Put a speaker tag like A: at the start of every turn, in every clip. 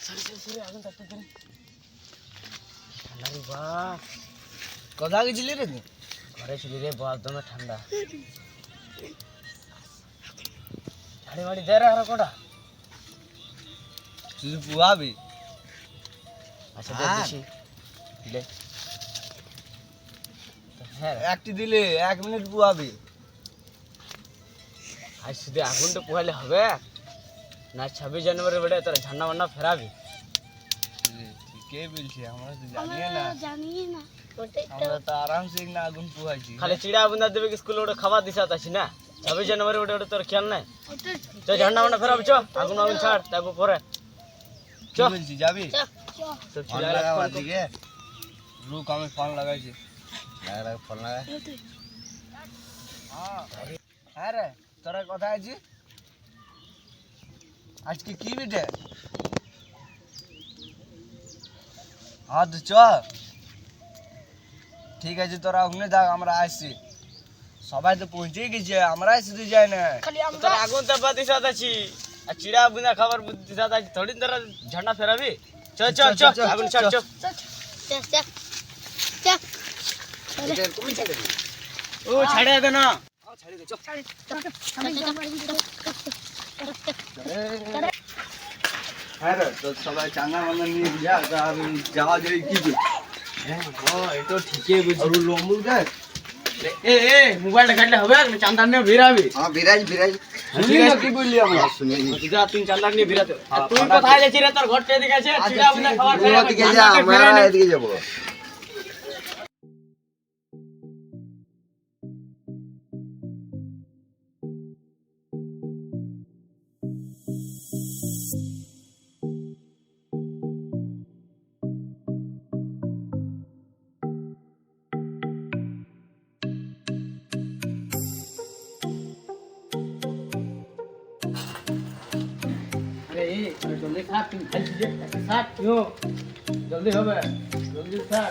A: সরে আগুন তাপতে দে। ঠান্ডা রে বাপ, কোথা গেছিলি রে? ঘরে ছিলি রে বাপ, একদম ঠান্ডা। ঝাড়ি মাড়ি দে রে আর কোটা।
B: তুই পুয়াবি?
A: আচ্ছা দে দিছি দে। হ্যাঁ
B: একটি দিলে 1 মিনিট পুয়াবি।
A: আজ শুধু আগুনটা পোহাইলে হবে না? 26 জানুয়ারি বেড়ে তোর ঝান্ডা মান্ডা ফেরাবি?
B: ঠিকই বলছি, আমরা তো জানি না।
C: ওটাই তো।
B: আমরা তো আরামসে না আগুন পুহাইছি।
A: খালি চিড়া বুন্দা দেবে কি স্কুলে ওটা খাবার দিশা আছি না? 26 জানুয়ারি ওটা তোর খেয়াল নাই?
C: ওটাই
A: চ ঝান্ডা মান্ডা ফেরাবি, চ আগুন আগুন ছাড়, তারপর পরে
B: কি বলছি যাবি?
A: সব
B: ফোন
A: চিড়া
B: লাগাবার দিকে রুক, আমি ফোন লাগাইছি। লাগা ফোন লাগা। হ্যাঁ রে, তোরা কোথায় আছিস? আজকে কি বিটে? হ্যাঁ তো চ, ঠিক আছে তোরা ওখানে থাক, আমরা আসছি। সবাই তো পৌঁছে গেছে, আমরাই শুধু যাই না।
C: খালি আমরা
A: তোর আগুন তাপা দিশা আছি আর চিড়া বুন্দা খাবার দিশা আছি, থোড়ি তোরা ঝান্ডা ফেরাবি? চ চ চ আগুন ছাড়, চ।
C: চেক চেক চেক
A: ও ছাড়ে দে না।
B: হ্যাঁ রে, তো সবাই চাঁদা মান্দা নিয়ে যা, তা আমি যাওয়া যাই কি বল?
A: হ্যাঁ ও এটা ঠিকই বুঝছি।
B: আর লম্বুর গায়ে
A: এ এ মোবাইলটা কাটলে হবে না? চান্দার নিয়ে ভিড়াবি?
D: হ্যাঁ বিরাজ বিরাজ
B: শুনি না কি বললি আমরা?
D: শুনি
A: যা তুই চান্দার নিয়ে ভিড়াতে। আর তুই কোথায় যাচ্ছিস রে? তোর ঘরটা এদিকে আছে, চিড়া বুন্দা খাবার
D: ওর দিকে যা, আমরা এদিকে যাবো।
A: আরে এই জলদি খা, তুই খাইছিস যে খাট ইও জলদি হবে, জলদি খা।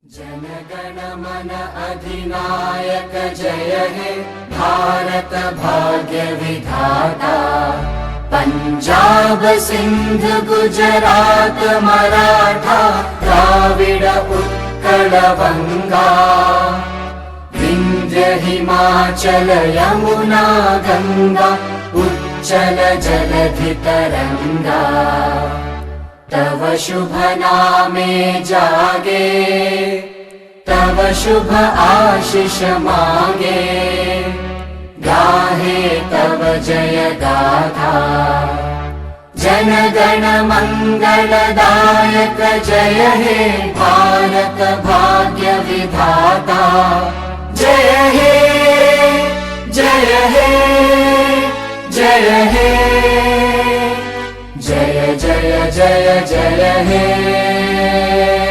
E: जनगण मन अधिनायक जय हे भारत भाग्य विधाता। पंजाब सिंध गुजरात मराठा द्राविड उत्कल बंगा विंध्य हिमाचल यमुना गंगा उच्चल जलधि तरंगा। तव शुभ नामे जागे तव शुभ आशीष मांगे गाहे तव जय गाथा जनगण मंगलदायक जय हे भारत भाग्य विधाता जय हे जय हे जय हे जय जय जय जय हे